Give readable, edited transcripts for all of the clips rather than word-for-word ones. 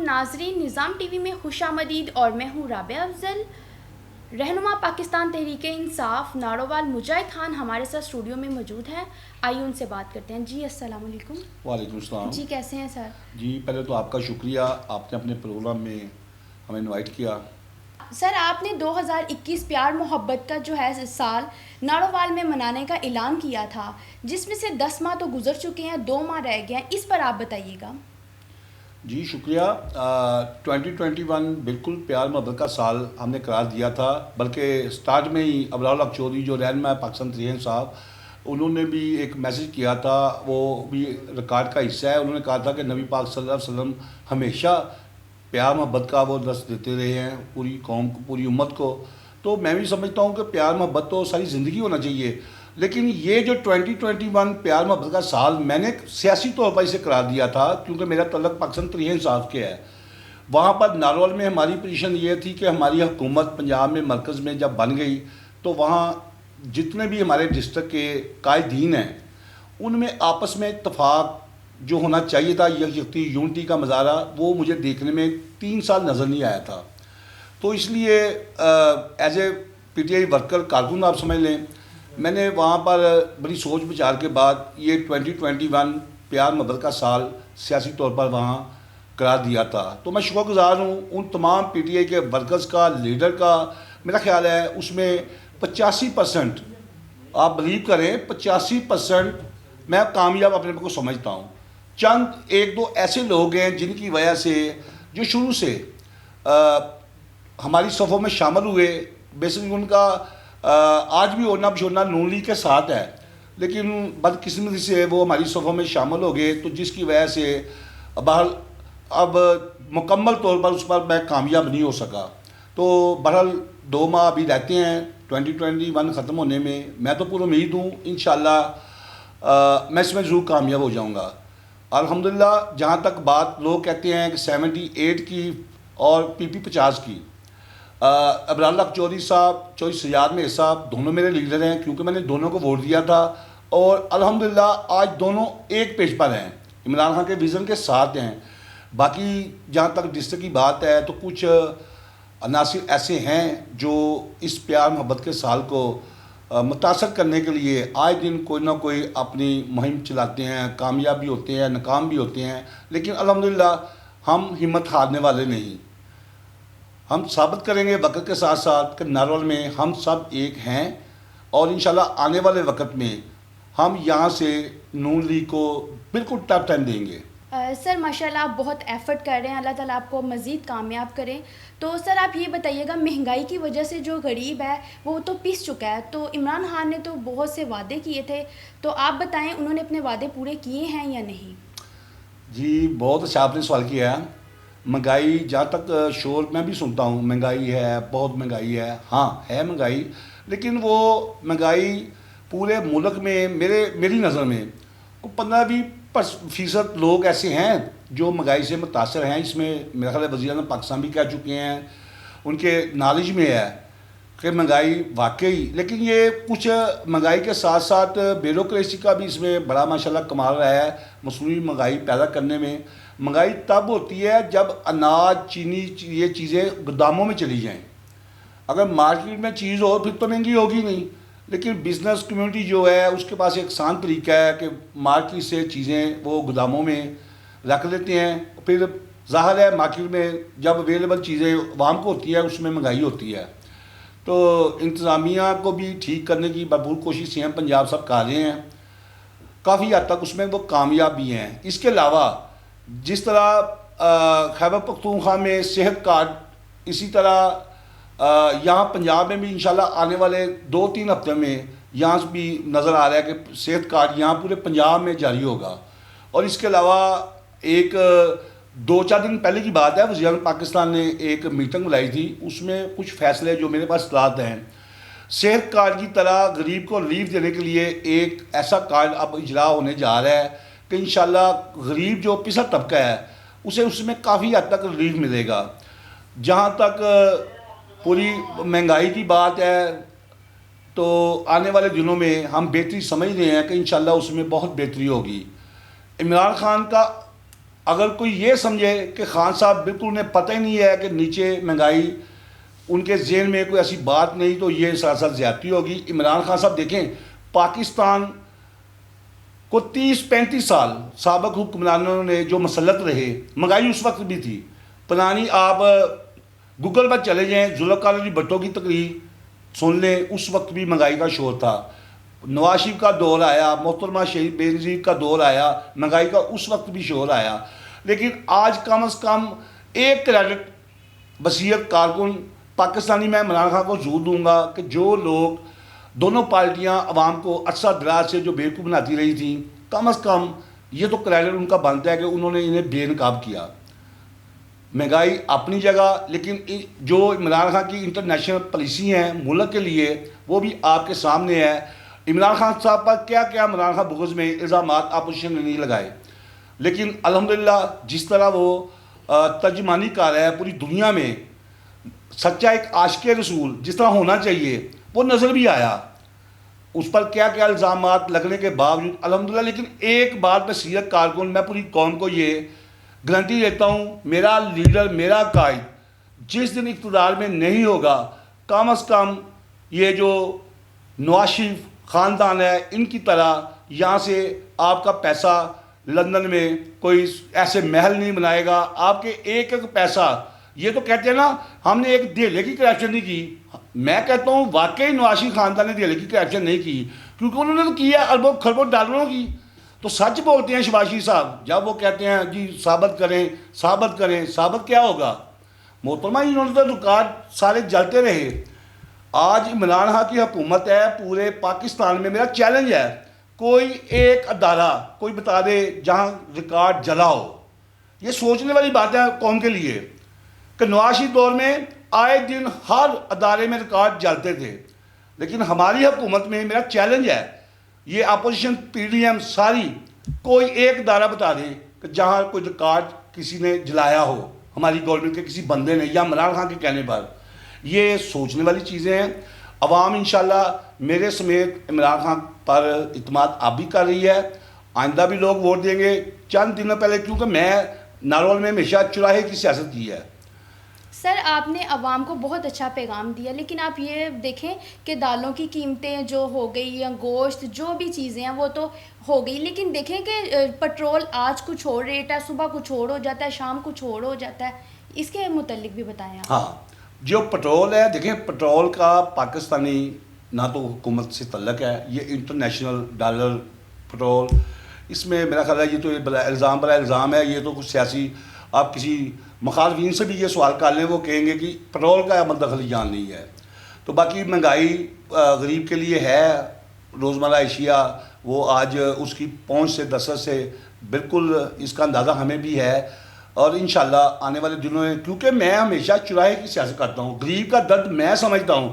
ناظرین، نظام T V میں خوش آمدید اور میں ہوں رابعہ افضل۔ رہنما پاکستان تحریک انصاف نارووال مجاہد خان ہمارے ساتھ اسٹوڈیو میں موجود ہیں، آئیے ان سے بات کرتے ہیں۔ جی السلام علیکم۔ وعلیکم السلام۔ جی کیسے ہیں سر؟ جی پہلے تو آپ کا شکریہ، آپ نے اپنے پروگرام میں ہمیں انوائٹ کیا۔ سر آپ نے 2021 پیار محبت کا جو ہے سال نارووال میں منانے کا اعلان کیا تھا، جس میں سے 10 ماہ تو گزر چکے ہیں، 2 ماہ رہ گئے ہیں، اس پر آپ بتائیے گا۔ جی شکریہ۔ 2021 بالکل پیار محبت کا سال ہم نے قرار دیا تھا، بلکہ سٹارٹ میں ہی ابرار الحق چودھری جو رہنما پاکستان تحریک انصاف، انہوں نے بھی ایک میسج کیا تھا، وہ بھی ریکارڈ کا حصہ ہے۔ انہوں نے کہا تھا کہ نبی پاک صلی اللہ علیہ وسلم ہمیشہ پیار محبت کا وہ درس دیتے رہے ہیں پوری قوم کو، پوری امت کو۔ تو میں بھی سمجھتا ہوں کہ پیار محبت تو ساری زندگی ہونا چاہیے، لیکن یہ جو 2021 پیار محبت کا سال میں نے سیاسی طور پر اسے قرار دیا تھا، کیونکہ میرا تعلق پاکستان تحریک انصاف کے ہے۔ وہاں پر نارووال میں ہماری پوزیشن یہ تھی کہ ہماری حکومت پنجاب میں مرکز میں جب بن گئی تو وہاں جتنے بھی ہمارے ڈسٹرکٹ کے قائدین ہیں ان میں آپس میں اتفاق جو ہونا چاہیے تھا، یکجہتی یونٹی کا مظاہرہ، وہ مجھے دیکھنے میں 3 سال نظر نہیں آیا تھا۔ تو اس لیے as a P T I worker کارکن آپ سمجھ لیں، میں نے وہاں پر بڑی سوچ بچار کے بعد یہ 2021 پیار محبت کا سال سیاسی طور پر وہاں قرار دیا تھا۔ تو میں شکر گزار ہوں ان تمام پی ٹی آئی کے ورکرز کا، لیڈر کا۔ میرا خیال ہے اس میں 85% آپ بلیو کریں، 85% میں کامیاب اپنے کو سمجھتا ہوں۔ چند 1-2 ایسے لوگ ہیں جن کی وجہ سے جو شروع سے ہماری صفوں میں شامل ہوئے، بیسکلی ان کا آج بھی اوڑھنا بچھوڑنا نون لیگ کے ساتھ ہے، لیکن بدقسمتی سے وہ ہماری صفوں میں شامل ہو گئے، تو جس کی وجہ سے بہرحال اب مکمل طور پر اس پر میں کامیاب نہیں ہو سکا۔ تو بہرحال 2 ماہ ابھی رہتے ہیں 2021 ختم ہونے میں۔ میں تو پورا امید ہوں انشاءاللہ میں اس میں ضرور کامیاب ہو جاؤں گا۔ الحمدللہ جہاں تک بات لوگ کہتے ہیں کہ 78 کی اور پی پی 50 کی، ابرار الحق چودھری صاحب، چودھری سجاد میر صاحب دونوں میرے لیڈر ہیں، کیونکہ میں نے دونوں کو ووٹ دیا تھا، اور الحمدللہ آج دونوں ایک پیج پر ہیں، عمران خان کے ویژن کے ساتھ ہیں۔ باقی جہاں تک ڈسٹرکٹ کی بات ہے تو کچھ عناصر ایسے ہیں جو اس پیار محبت کے سال کو متاثر کرنے کے لیے آئے دن کوئی نہ کوئی اپنی مہم چلاتے ہیں، کامیاب بھی ہوتے ہیں، ناکام بھی ہوتے ہیں، لیکن الحمدللہ ہم ہمت ہارنے والے نہیں۔ ہم ثابت کریں گے وقت کے ساتھ ساتھ کہ نارووال میں ہم سب ایک ہیں، اور انشاءاللہ آنے والے وقت میں ہم یہاں سے نون لیگ کو بالکل ٹف ٹائم دیں گے۔ سر ماشاءاللہ آپ بہت ایفرٹ کر رہے ہیں، اللہ تعالیٰ آپ کو مزید کامیاب کریں۔ تو سر آپ یہ بتائیے گا، مہنگائی کی وجہ سے جو غریب ہے وہ تو پس چکا ہے، تو عمران خان نے تو بہت سے وعدے کیے تھے، تو آپ بتائیں انہوں نے اپنے وعدے پورے کیے ہیں یا نہیں؟ جی بہت اچھا آپ نے سوال کیا ہے۔ مہنگائی جہاں تک شور میں بھی سنتا ہوں، مہنگائی ہے، بہت مہنگائی ہے، ہاں ہے مہنگائی، لیکن وہ مہنگائی پورے ملک میں میری نظر میں 15-20% لوگ ایسے ہیں جو مہنگائی سے متاثر ہیں۔ اس میں میرا خیال ہے وزیر اعظم پاکستان بھی کہہ چکے ہیں، ان کے نالج میں ہے کہ مہنگائی واقعی، لیکن یہ کچھ مہنگائی کے ساتھ ساتھ بیوروکریسی کا بھی اس میں بڑا ماشاءاللہ کمال رہا ہے مصنوعی مہنگائی پیدا کرنے میں۔ مہنگائی تب ہوتی ہے جب اناج، چینی، یہ چیزیں گوداموں میں چلی جائیں۔ اگر مارکیٹ میں چیز ہو پھر تو مہنگی ہوگی نہیں، لیکن بزنس کمیونٹی جو ہے اس کے پاس ایک آسان طریقہ ہے کہ مارکیٹ سے چیزیں وہ گوداموں میں رکھ لیتے ہیں، پھر ظاہر ہے مارکیٹ میں جب اویلیبل چیزیں عوام کو ہوتی ہے اس میں مہنگائی ہوتی ہے۔ تو انتظامیہ کو بھی ٹھیک کرنے کی بھرپور کوشش سی ایم پنجاب صاحب کر رہے ہیں، کافی حد تک اس میں وہ کامیاب بھی ہیں۔ اس کے علاوہ جس طرح خیبر پختونخوا میں صحت کارڈ، اسی طرح یہاں پنجاب میں بھی انشاءاللہ آنے والے 2-3 ہفتے میں یہاں سے بھی نظر آ رہا ہے کہ صحت کارڈ یہاں پورے پنجاب میں جاری ہوگا۔ اور اس کے علاوہ ایک 2-4 دن پہلے کی بات ہے، وزیر اعظم پاکستان نے ایک میٹنگ بلائی تھی، اس میں کچھ فیصلے جو میرے پاس اطلاعات ہیں، صحت کارڈ کی طرح غریب کو ریلیف دینے کے لیے ایک ایسا کارڈ اب اجرا ہونے جا رہا ہے کہ انشاءاللہ غریب جو پچھڑا طبقہ ہے اسے اس میں کافی حد تک ریلیف ملے گا۔ جہاں تک پوری مہنگائی کی بات ہے تو آنے والے دنوں میں ہم بہتری سمجھ رہے ہیں کہ انشاءاللہ اس میں بہت بہتری ہوگی۔ عمران خان کا اگر کوئی یہ سمجھے کہ خان صاحب بالکل انہیں پتہ ہی نہیں ہے کہ نیچے مہنگائی ان کے ذہن میں کوئی ایسی بات نہیں، تو یہ سراسر زیادتی ہوگی۔ عمران خان صاحب دیکھیں، پاکستان کو 30-35 سال سابق حکمرانوں نے جو مسلط رہے، مہنگائی اس وقت بھی تھی پرانی۔ آپ گوگل پر چلے جائیں، ذوالفقار علی بھٹو کی تقریر سن لیں، اس وقت بھی مہنگائی کا شور تھا۔ نواز شریف کا دور آیا، محترمہ شہید بینظیر کا دور آیا، مہنگائی کا اس وقت بھی شور آیا۔ لیکن آج کم از کم ایک کریڈٹ بصیرت کارکن پاکستانی میں عمران خان کو ضرور دوں گا کہ جو لوگ دونوں پارٹیاں عوام کو عرصہ دراز سے جو بیوقوف بناتی رہی تھیں، کم از کم یہ تو کریڈٹ ان کا بنتا ہے کہ انہوں نے انہیں بے نقاب کیا۔ مہنگائی اپنی جگہ، لیکن جو عمران خان کی انٹرنیشنل پالیسی ہیں ملک کے لیے، وہ بھی آپ کے سامنے ہے۔ عمران خان صاحب پر کیا کیا عمران خان بغض میں الزامات اپوزیشن نے نہیں لگائے، لیکن الحمدللہ جس طرح وہ ترجمانی کر ہے پوری دنیا میں، سچا ایک عاشق رسول جس طرح ہونا چاہیے وہ نظر بھی آیا۔ اس پر کیا کیا الزامات لگنے کے باوجود الحمدللہ، لیکن ایک بات بصیرت کارکن میں پوری قوم کو یہ گارنٹی دیتا ہوں، میرا لیڈر، میرا قائد جس دن اقتدار میں نہیں ہوگا، کم از کم یہ جو نواز شریف خاندان ہے ان کی طرح یہاں سے آپ کا پیسہ لندن میں کوئی ایسے محل نہیں بنائے گا۔ آپ کے ایک ایک پیسہ، یہ تو کہتے ہیں نا ہم نے ایک دھیلے کی کرپشن نہیں کی، میں کہتا ہوں واقعی نواز شریف خاندان نے دھیلے کی کرپشن نہیں کی، کیونکہ انہوں نے تو کیا اربوں خربوں ڈالروں کی۔ تو سچ بولتے ہیں شہباز شریف صاحب جب وہ کہتے ہیں جی ثابت کریں ثابت کریں، ثابت کیا ہوگا؟ محترمہ انہوں نے تو ریکارڈ سارے جلتے رہے۔ آج عمران خان کی حکومت ہے پورے پاکستان میں، میرا چیلنج ہے کوئی ایک ادارہ کوئی بتا دے جہاں ریکارڈ جلا ہو۔ یہ سوچنے والی بات ہے قوم کے لیے کہ نواز شریف دور میں آئے دن ہر ادارے میں ریکارڈ جلتے تھے، لیکن ہماری حکومت میں میرا چیلنج ہے یہ اپوزیشن پی ڈی ایم ساری کوئی ایک ادارہ بتا دے کہ جہاں کوئی ریکارڈ کسی نے جلایا ہو ہماری گورنمنٹ کے کسی بندے نے یا عمران خان کے کہنے پر۔ یہ سوچنے والی چیزیں ہیں۔ عوام انشاءاللہ میرے سمیت عمران خان پر اعتماد آپ بھی کر رہی ہے، آئندہ بھی لوگ ووٹ دیں گے۔ چند دنوں پہلے کیونکہ میں نارول میں ہمیشہ چراہے کی سیاست کی ہے۔ سر آپ نے عوام کو بہت اچھا پیغام دیا، لیکن آپ یہ دیکھیں کہ دالوں کی قیمتیں جو ہو گئی یا گوشت جو بھی چیزیں ہیں وہ تو ہو گئی، لیکن دیکھیں کہ پٹرول آج کچھ اور ریٹ ہے، صبح کچھ اور ہو جاتا ہے، شام کچھ اور ہو جاتا ہے، اس کے متعلق بھی بتائیں آپ۔ ہاں، جو پٹرول ہے دیکھیں، پٹرول کا پاکستانی نہ تو حکومت سے تعلق ہے، یہ انٹرنیشنل ڈالر پٹرول، اس میں میرا خیال ہے یہ تو الزام برا الزام ہے، یہ تو کچھ سیاسی، آپ کسی مخالفین سے بھی یہ سوال کر لیں وہ کہیں گے کہ پٹرول کا عمل دخل جان نہیں ہے۔ تو باقی مہنگائی غریب کے لیے ہے، روزمرہ اشیاء وہ آج اس کی پہنچ سے دسترس سے بالکل اس کا اندازہ ہمیں بھی ہے، اور انشاءاللہ آنے والے دنوں میں، کیونکہ میں ہمیشہ چراہے کی سیاست کرتا ہوں، غریب کا درد میں سمجھتا ہوں،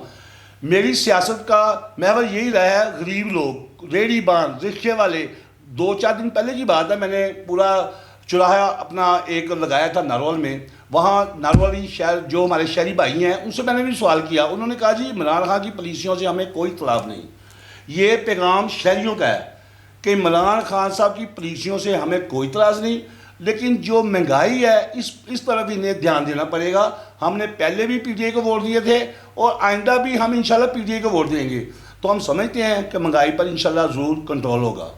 میری سیاست کا محور یہی رہا ہے، غریب لوگ، ریڑھی بان، رکشے والے۔ 2-4 دن پہلے کی بات ہے، میں نے پورا چراہا اپنا ایک لگایا تھا نارول میں، وہاں ناروالی شہر جو ہمارے شہری بھائی ہیں ان سے میں نے بھی سوال کیا، انہوں نے کہا جی عمران خان کی پالیسیوں سے ہمیں کوئی اختلاف نہیں۔ یہ پیغام شہریوں کا ہے کہ عمران خان صاحب کی پالیسیوں سے ہمیں کوئی اعتراض نہیں، لیکن جو مہنگائی ہے اس طرف انہیں دھیان دینا پڑے گا۔ ہم نے پہلے بھی پی ٹی آئی کو ووٹ دیے تھے اور آئندہ بھی ہم انشاءاللہ پی ٹی آئی کو ووٹ دیں گے، تو ہم سمجھتے ہیں کہ مہنگائی پر انشاءاللہ ضرور کنٹرول ہوگا۔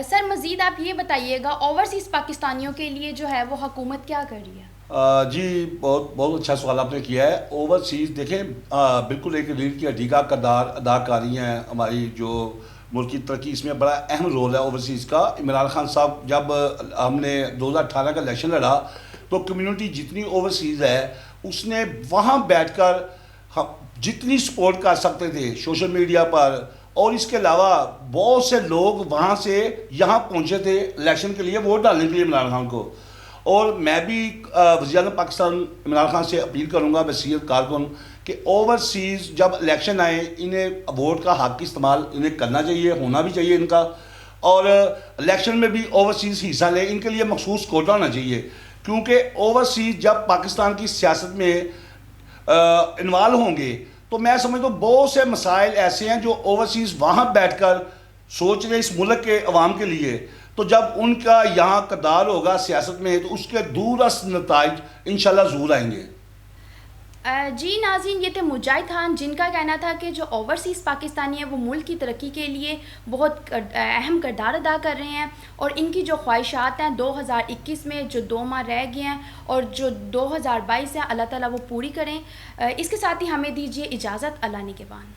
سر مزید آپ یہ بتائیے گا اوورسیز پاکستانیوں کے لیے جو ہے وہ حکومت کیا کر رہی ہے؟ جی بہت اچھا سوال آپ نے کیا ہے۔ اوورسیز دیکھیں بالکل ایک ریڑھ کی ہڈی کا کردار ادا کر رہی ہیں ہماری جو ملک کی ترقی، اس میں بڑا اہم رول ہے اوورسیز کا۔ عمران خان صاحب جب ہم نے 2018 کا الیکشن لڑا تو کمیونٹی جتنی اوورسیز ہے اس نے وہاں بیٹھ کر جتنی سپورٹ کر سکتے تھے سوشل میڈیا پر، اور اس کے علاوہ بہت سے لوگ وہاں سے یہاں پہنچے تھے الیکشن کے لیے ووٹ ڈالنے کے لیے عمران خان کو۔ اور میں بھی وزیر اعظم پاکستان عمران خان سے اپیل کروں گا بصیرت کارکن کہ اوورسیز جب الیکشن آئے انہیں ووٹ کا حق استعمال انہیں کرنا چاہیے، ہونا بھی چاہیے ان کا، اور الیکشن میں بھی اوورسیز حصہ لیں، ان کے لیے مخصوص کوٹا ہونا چاہیے، کیونکہ اوورسیز جب پاکستان کی سیاست میں انوالو ہوں گے تو میں سمجھتا ہوں بہت سے مسائل ایسے ہیں جو اوورسیز وہاں بیٹھ کر سوچ رہے اس ملک کے عوام کے لیے، تو جب ان کا یہاں کردار ہوگا سیاست میں تو اس کے دور از نتائج انشاءاللہ ضرور آئیں گے۔ جی ناظرین، یہ تھے مجاہد خان، جن کا کہنا تھا کہ جو اوورسیز پاکستانی ہیں وہ ملک کی ترقی کے لیے بہت اہم کردار ادا کر رہے ہیں، اور ان کی جو خواہشات ہیں 2021 میں جو 2 ماہ رہ گئے ہیں اور جو 2022 ہے، اللہ تعالیٰ وہ پوری کریں۔ اس کے ساتھ ہی ہمیں دیجیے اجازت، اللہ نگہبان۔